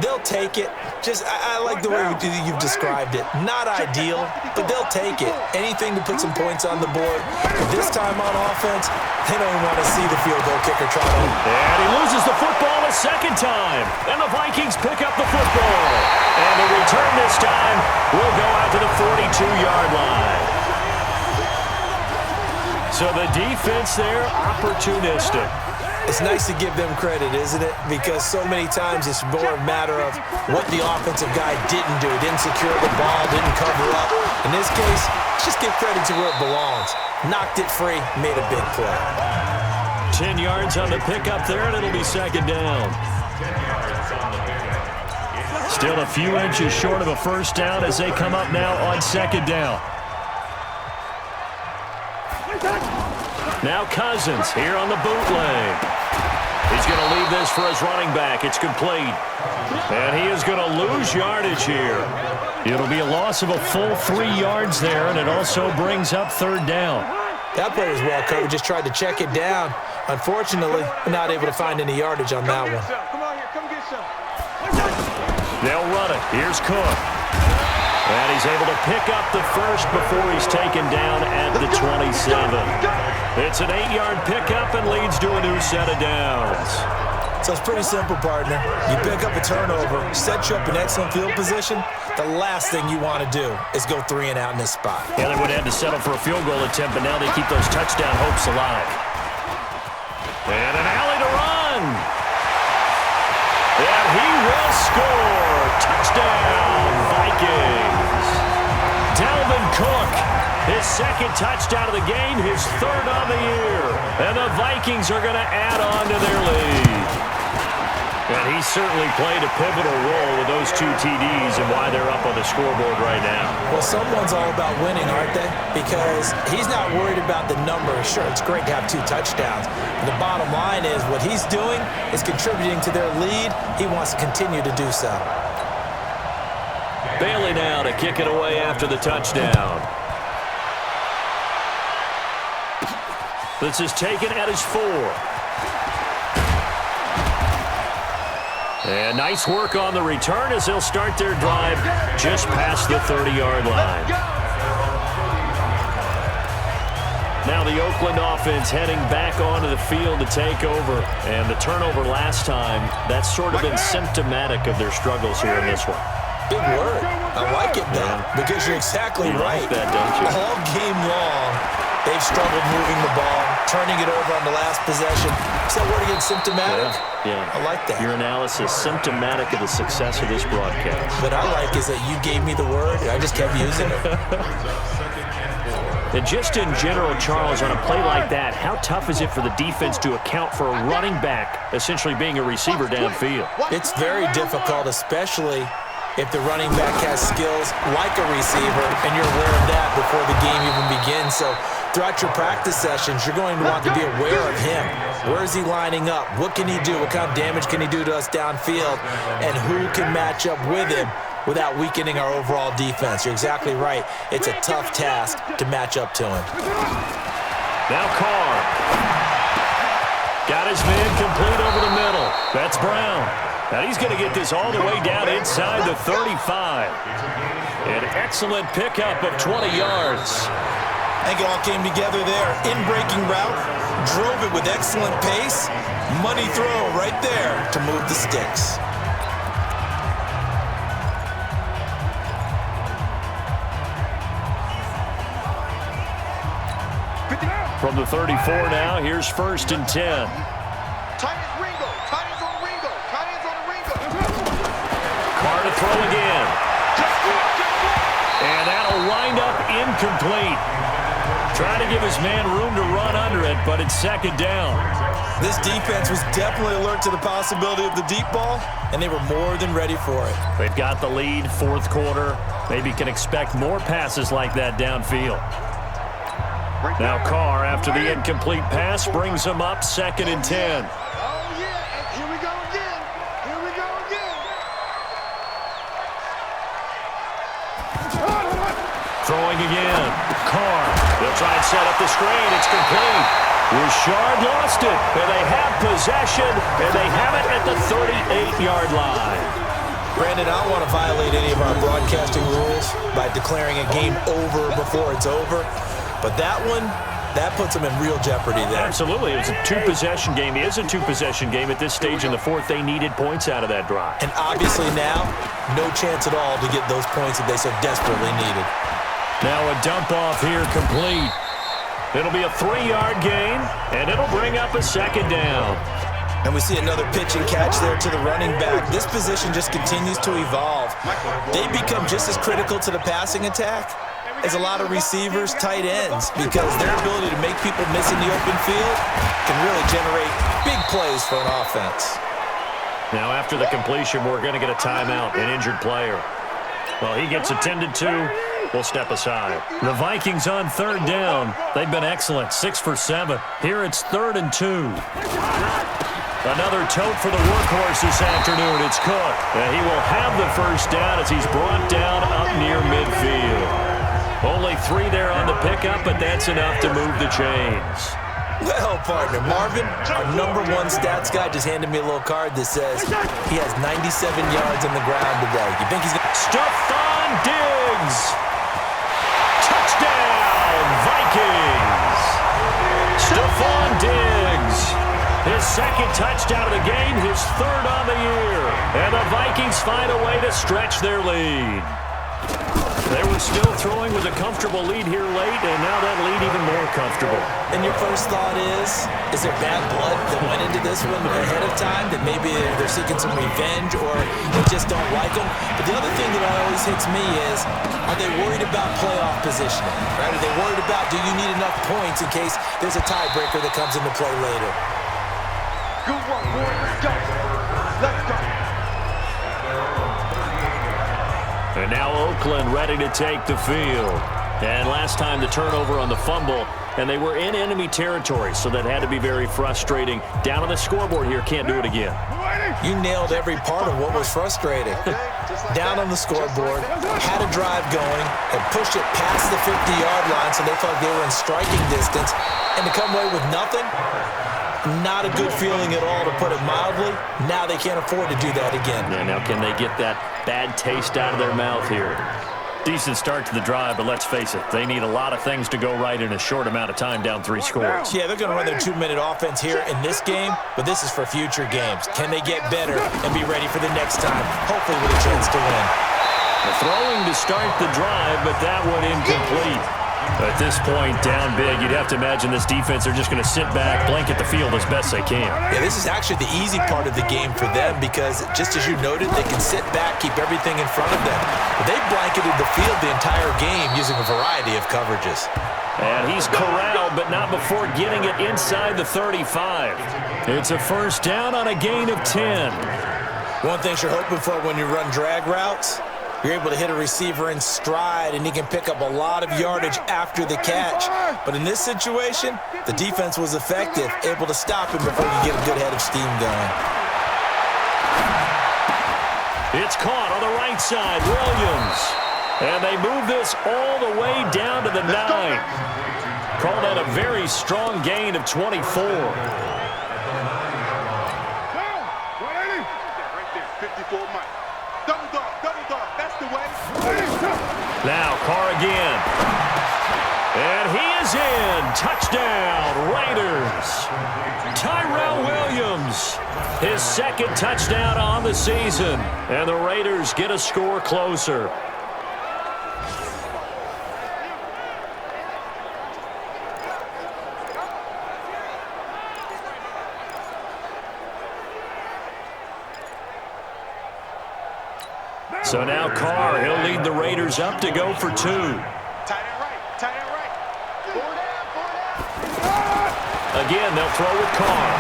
They'll take it. I like the way you've described it. Not ideal, but they'll take it. Anything to put some points on the board. But this time on offense, they don't even want to see the field goal kicker try to. And he loses the football a 2nd time. And the Vikings pick up the football. And the return this time will go out to the 42-yard line. So the defense there, opportunistic. It's nice to give them credit, isn't it? Because so many times it's more a matter of what the offensive guy didn't do. Didn't secure the ball, didn't cover up. In this case, just give credit to where it belongs. Knocked it free, made a big play. 10 yards on the pickup there, and it'll be 2nd down. Still a few inches short of a 1st down as they come up now on 2nd down. Now Cousins here on the bootleg. He's going to leave this for his running back. It's complete. And he is going to lose yardage here. It'll be a loss of a full 3 yards there, and it also brings up 3rd down. That player is well covered. Just tried to check it down. Unfortunately, not able to find any yardage on that one. Come on here. Come get some. They'll run it. Here's Cook. And he's able to pick up the first before he's taken down at the 27. It's an 8-yard pickup and leads to a new set of downs. So it's pretty simple, partner. You pick up a turnover, set you up in excellent field position. The last thing you want to do is go 3 and out in this spot. Yeah, they would have had to settle for a field goal attempt, but now they keep those touchdown hopes alive. And an alley to run. And he will score. Touchdown, Vikings. Dalvin Cook, his 2nd touchdown of the game, his 3rd on the year. And the Vikings are going to add on to their lead. And he certainly played a pivotal role with those 2 TDs and why they're up on the scoreboard right now. Well, someone's all about winning, aren't they? Because he's not worried about the number. Sure, it's great to have 2 touchdowns. But the bottom line is what he's doing is contributing to their lead. He wants to continue to do so. Bailey now to kick it away after the touchdown. This is taken at his 4. And nice work on the return as they'll start their drive just past the 30-yard line. Now the Oakland offense heading back onto the field to take over. And the turnover last time, that's sort of been symptomatic of their struggles here in this one. Big word. I like it now because you're exactly right. Like that, don't you? All game long, they've struggled moving the ball, turning it over on the last possession. Is that word again, symptomatic? Yeah. I like that. Your analysis, symptomatic of the success of this broadcast. What I like is that you gave me the word, and I just kept using it. And just in general, Charles, on a play like that, how tough is it for the defense to account for a running back essentially being a receiver downfield? It's very difficult, especially if the running back has skills like a receiver, and you're aware of that before the game even begins. So throughout your practice sessions, you're going to want to be aware of him. Where is he lining up? What can he do? What kind of damage can he do to us downfield? And who can match up with him without weakening our overall defense? You're exactly right. It's a tough task to match up to him. Now Carr. Got his man complete over the middle. That's Brown. Now he's going to get this all the way down inside the 35. An excellent pickup of 20 yards. I think it all came together there. In-breaking route, drove it with excellent pace. Money throw right there to move the sticks. From the 34 now, here's 1st and 10. Carr to throw again. And that'll wind up incomplete. Trying to give his man room to run under it, but it's 2nd down. This defense was definitely alert to the possibility of the deep ball, and they were more than ready for it. They've got the lead, 4th quarter. Maybe can expect more passes like that downfield. Now Carr, after the incomplete pass, brings him up 2nd and 10. Throwing again. Carr. They'll try and set up the screen. It's complete. Richard lost it. And they have possession. And they have it at the 38-yard line. Brandon, I don't want to violate any of our broadcasting rules by declaring a game over before it's over. But that one, that puts them in real jeopardy there. Absolutely. It was a 2-possession game. It is a 2-possession game at this stage in the 4th. They needed points out of that drive. And obviously now, no chance at all to get those points that they so desperately needed. Now a dump off here complete. It'll be a 3-yard gain, and it'll bring up a 2nd down. And we see another pitch and catch there to the running back. This position just continues to evolve. They become just as critical to the passing attack as a lot of receivers, tight ends, because their ability to make people miss in the open field can really generate big plays for an offense. Now after the completion, we're going to get a timeout, an injured player. Well, he gets attended to. We'll step aside. The Vikings on 3rd down. They've been excellent, 6 for 7. Here it's 3rd and 2. Another tote for the workhorse this afternoon. It's Cook. And he will have the 1st down as he's brought down up near midfield. Only 3 there on the pickup, but that's enough to move the chains. Well, partner, Marvin, our #1 stats guy just handed me a little card that says he has 97 yards on the ground today. You think he's going to... Stephon Diggs! Touchdown, Vikings! Stephon Diggs, his 2nd touchdown of the game, his 3rd on the year. And the Vikings find a way to stretch their lead. They were still throwing with a comfortable lead here late, and now that lead even more comfortable. And your first thought is there bad blood that went into this one ahead of time, that maybe they're seeking some revenge or they just don't like them? But the other thing that always hits me is, are they worried about playoff positioning? Right? Are they worried about, do you need enough points in case there's a tiebreaker that comes into play later? Good work, boy. Let's go. Let's go. And now Oakland ready to take the field. And last time the turnover on the fumble, and they were in enemy territory, so that had to be very frustrating. Down on the scoreboard here, can't do it again. You nailed every part of what was frustrating. Down on the scoreboard, had a drive going, had pushed it past the 50-yard line so they felt they were in striking distance, and to come away with nothing, not a good feeling at all, to put it mildly. Now they can't afford to do that again. Yeah, now can they get that bad taste out of their mouth here? Decent start to the drive, but let's face it, they need a lot of things to go right in a short amount of time, down 3 scores. Yeah, they're going to run their 2-minute offense here in this game, but this is for future games. Can they get better and be ready for the next time, hopefully with a chance to win? Throwing to start the drive, but that one incomplete. At this point, down big, you'd have to imagine this defense are just going to sit back, blanket the field as best they can. Yeah, this is actually the easy part of the game for them because, just as you noted, they can sit back, keep everything in front of them. But they blanketed the field the entire game using a variety of coverages. And he's corralled, but not before getting it inside the 35. It's a first down on a gain of 10. One thing you're hoping for when you run drag routes, you're able to hit a receiver in stride, and he can pick up a lot of yardage after the catch. But in this situation, the defense was effective, able to stop him before he could get a good head of steam going. It's caught on the right side, Williams. And they move this all the way down to the 9. Call that a very strong gain of 24. Now Carr again. And he is in. Touchdown, Raiders. Tyrell Williams, his second touchdown on the season. And the Raiders get a score closer. So now Carr, he'll lead the Raiders up to go for 2. Tight end right. Again, they'll throw with Carr.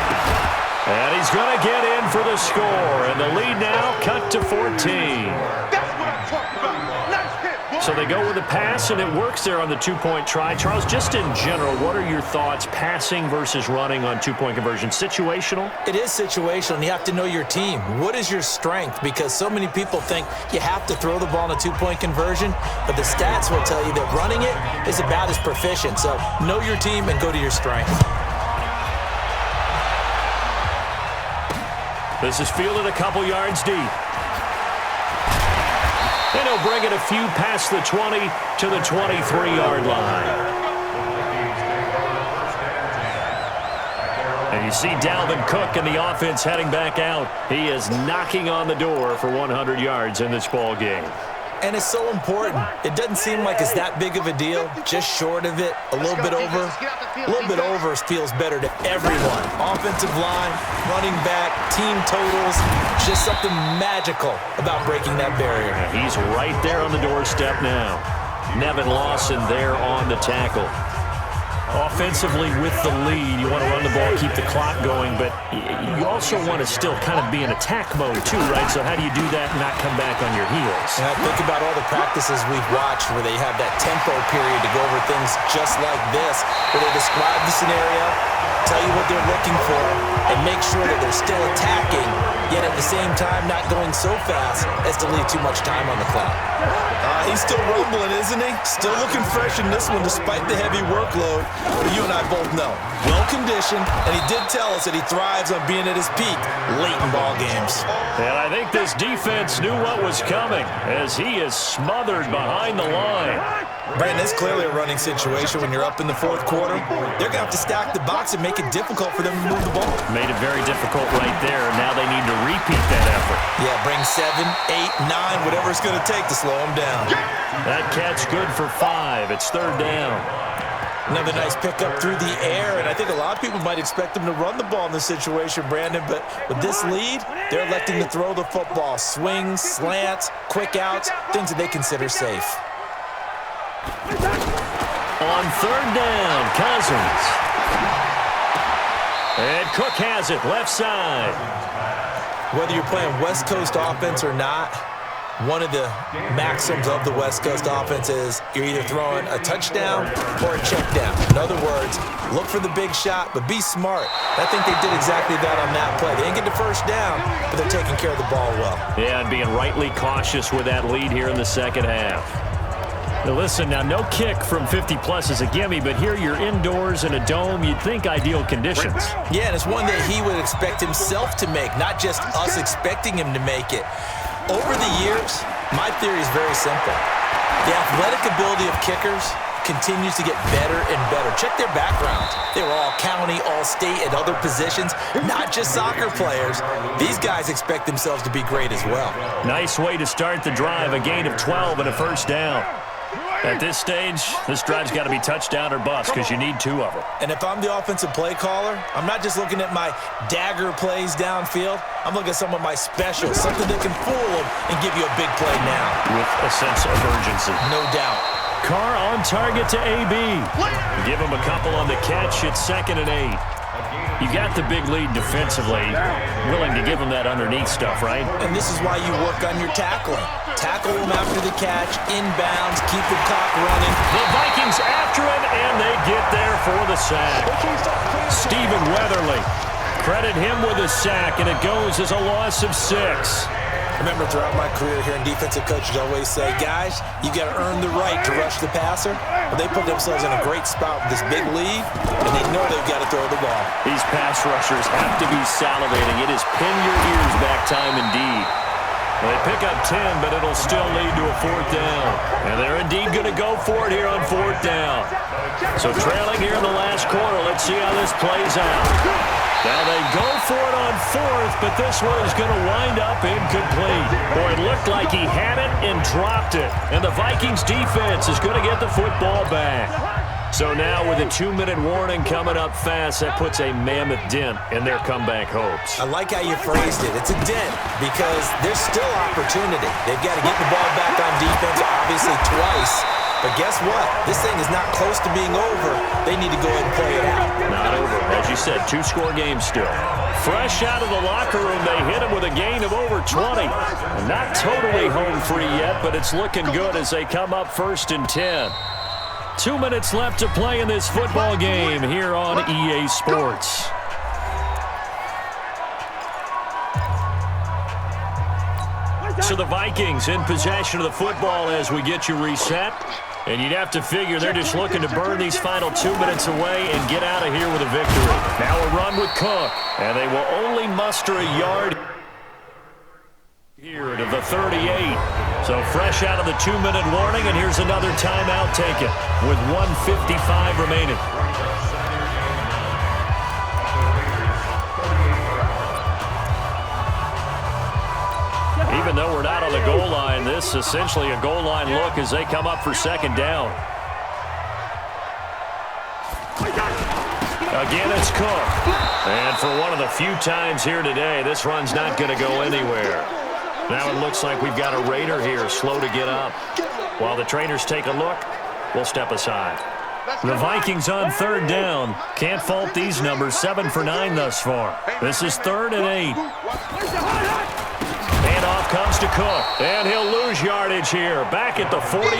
And he's going to get in for the score. And the lead now cut to 14. That's what I'm talking about. Nice hit, boy. So they go with a pass, and it works there on the 2-point try. Charles, just in general, what are your thoughts passing versus running on 2-point conversion? Situational? It is situational, and you have to know your team. What is your strength? Because so many people think you have to throw the ball in a 2-point conversion, but the stats will tell you that running it is about as proficient. So know your team and go to your strength. This is fielded a couple yards deep. And he'll bring it a few past the 20 to the 23-yard line. And you see Dalvin Cook and the offense heading back out. He is knocking on the door for 100 yards in this ball game. And it's so important. It doesn't seem like it's that big of a deal. Just short of it, a little bit over. A little bit over feels better to everyone. Offensive line, running back, team totals. Just something magical about breaking that barrier. He's right there on the doorstep now. Nevin Lawson there on the tackle. Offensively with the lead, you want to run the ball, keep the clock going, but you also want to still kind of be in attack mode too, right? So how do you do that and not come back on your heels? And I think about all the practices we've watched where they have that tempo period to go over things just like this, where they describe the scenario, tell you what they're looking for, and make sure that they're still attacking, yet at the same time not going so fast as to leave too much time on the clock. He's still rumbling, isn't he? Still looking fresh in this one despite the heavy workload. But you and I both know, well-conditioned, and he did tell us that he thrives on being at his peak late in ball games. And I think this defense knew what was coming as he is smothered behind the line. Brandon, it's clearly a running situation when you're up in the fourth quarter. They're going to have to stack the box and make it difficult for them to move the ball. Made it very difficult right there. Now they need to repeat that effort. Yeah, bring 7, 8, 9, whatever it's going to take to slow them down. That catch good for 5. It's third down. Another nice pickup through the air, and I think a lot of people might expect them to run the ball in this situation, Brandon, but with this lead, they're electing to throw the football. Swings, slants, quick outs, things that they consider safe. On third down, Cousins. And Cook has it, left side. Whether you're playing West Coast offense or not, one of the maxims of the West Coast offense is you're either throwing a touchdown or a check down. In other words, look for the big shot, but be smart. I think they did exactly that on that play. They didn't get the first down, but they're taking care of the ball well. Yeah, and being rightly cautious with that lead here in the second half. Now listen, now no kick from 50-plus is a gimme, but here you're indoors in a dome. You'd think ideal conditions. Yeah, and it's one that he would expect himself to make, not just us expecting him to make it. Over the years, my theory is very simple. The athletic ability of kickers continues to get better and better. Check their backgrounds. They were all county, all state, and other positions, not just soccer players. These guys expect themselves to be great as well. Nice way to start the drive, a gain of 12 and a first down. At this stage, this drive's got to be touchdown or bust because you need 2 of them. And if I'm the offensive play caller, I'm not just looking at my dagger plays downfield. I'm looking at some of my specials, something that can fool them and give you a big play now. With a sense of urgency. No doubt. Carr on target to AB. Give him a couple on the catch. It's 2nd and 8. You got the big lead defensively. Willing to give him that underneath stuff, right? And this is why you work on your tackling. Tackle him after the catch, inbounds, keep the clock running. The Vikings after him, and they get there for the sack. Stephen Weatherly. Credit him with a sack, and it goes as a loss of 6. Remember, throughout my career here in defensive coaches, I always say, guys, you got to earn the right to rush the passer. But they put themselves in a great spot with this big lead, and they know they've got to throw the ball. These pass rushers have to be salivating. It is pin your ears back time indeed. Well, they pick up 10, but it'll still lead to a 4th down. And they're indeed going to go for it here on 4th down. So trailing here in the last quarter, let's see how this plays out. Now they go for it on 4th, but this one is going to wind up incomplete. Boy, it looked like he had it and dropped it. And the Vikings defense is going to get the football back. So now with a 2-minute warning coming up fast, that puts a mammoth dent in their comeback hopes. I like how you phrased it. It's a dent because there's still opportunity. They've got to get the ball back on defense, obviously twice. But guess what? This thing is not close to being over. They need to go ahead and play it out. Not over. As you said, 2-score game still. Fresh out of the locker room, they hit him with a gain of over 20. Not totally home free yet, but it's looking good as they come up 1st and 10. 2 minutes left to play in this football game here on EA Sports. So the Vikings in possession of the football as we get you reset. And you'd have to figure they're just looking to burn these final 2 minutes away and get out of here with a victory. Now a run with Cook, and they will only muster a yard here to the 38. So fresh out of the 2-minute warning, and here's another timeout taken with 1:55 remaining. Even though we're not on the goal line, this is essentially a goal line look as they come up for 2nd down. Again, it's Cook. And for one of the few times here today, this run's not going to go anywhere. Now it looks like we've got a Raider here, slow to get up. While the trainers take a look, we'll step aside. The Vikings on 3rd down. Can't fault these numbers, 7 for 9 thus far. This is 3rd and 8. Handoff comes to Cook, and he'll lose yardage here, back at the 41.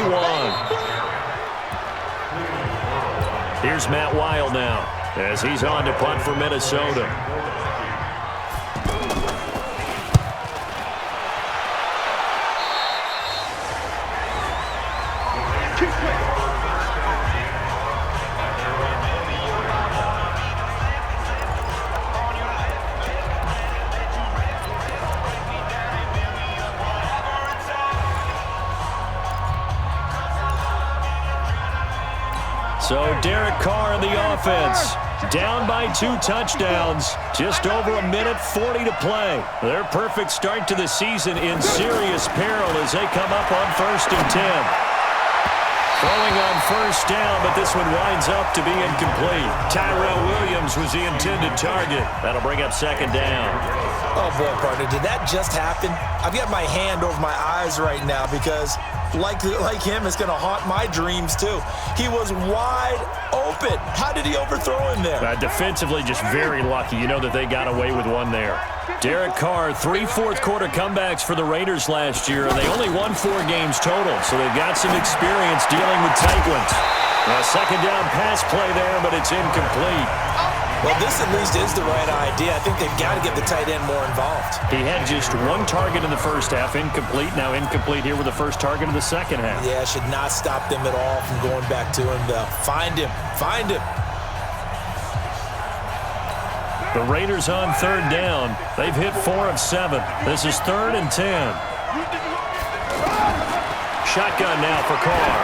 Here's Matt Weil now, as he's on to punt for Minnesota. So Derek Carr in the offense, down by 2 touchdowns, just over 1:40 to play. Their perfect start to the season in serious peril as they come up on 1st and 10. Throwing on 1st down, but this one winds up to be incomplete. Tyrell Williams was the intended target. That'll bring up 2nd down. Oh, boy, partner, did that just happen? I've got my hand over my eyes right now because, like him, it's going to haunt my dreams, too. He was wide open. How did he overthrow him there? Defensively, just very lucky. You know that they got away with one there. Derek Carr, 3 fourth-quarter comebacks for the Raiders last year, and they only won 4 games total, so they've got some experience dealing with tight ones. A 2nd down pass play there, but it's incomplete. Well, this at least is the right idea. I think they've got to get the tight end more involved. He had just 1 target in the first half, incomplete. Now incomplete here with the first target of the second half. Yeah, should not stop them at all from going back to him, though. Find him. Find him. The Raiders on 3rd down. They've hit 4 of 7. This is 3rd and 10. shotgun now for Carr.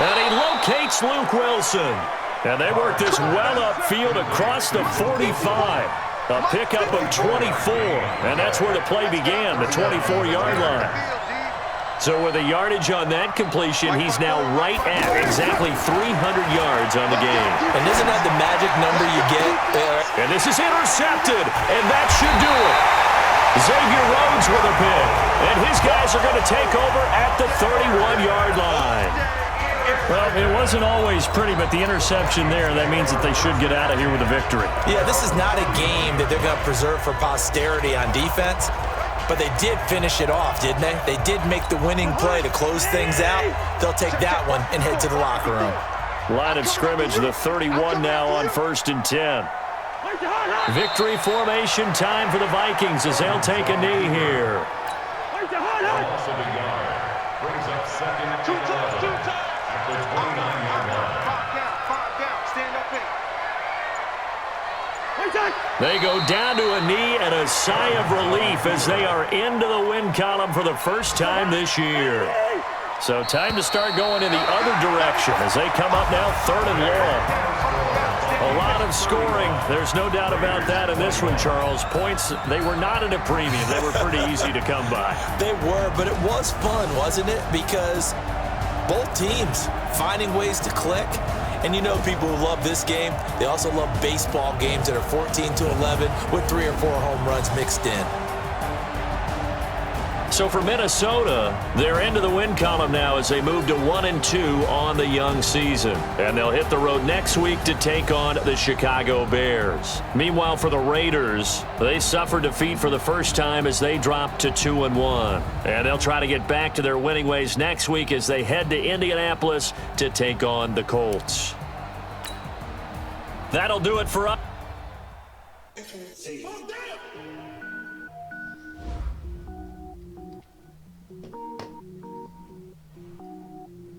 And he locates Luke Wilson. And they work this well upfield across the 45. A pickup of 24. And that's where the play began, the 24-yard line. So with the yardage on that completion, he's now right at exactly 300 yards on the game. And isn't that the magic number you get? And this is intercepted, and that should do it. Xavier Rhodes with a pick. And his guys are going to take over at the 31-yard line. Well, it wasn't always pretty, but the interception there, that means that they should get out of here with a victory. Yeah, this is not a game that they're going to preserve for posterity on defense, but they did finish it off, didn't they? They did make the winning play to close things out. They'll take that one and head to the locker room. Line of scrimmage, the 31 now on 1st and 10. Victory formation time for the Vikings as they'll take a knee here. They go down to a knee and a sigh of relief as they are into the win column for the first time this year. So time to start going in the other direction as they come up now 3rd and long. A lot of scoring. There's no doubt about that in this one, Charles. Points, they were not at a premium. They were pretty easy to come by. They were, but it was fun, wasn't it? Because both teams finding ways to click. And you know people who love this game, they also love baseball games that are 14-11 with 3 or 4 home runs mixed in. So for Minnesota, they're into the win column now as they move to 1-2 on the young season. And they'll hit the road next week to take on the Chicago Bears. Meanwhile, for the Raiders, they suffered defeat for the first time as they dropped to 2-1. And they'll try to get back to their winning ways next week as they head to Indianapolis to take on the Colts. That'll do it for us.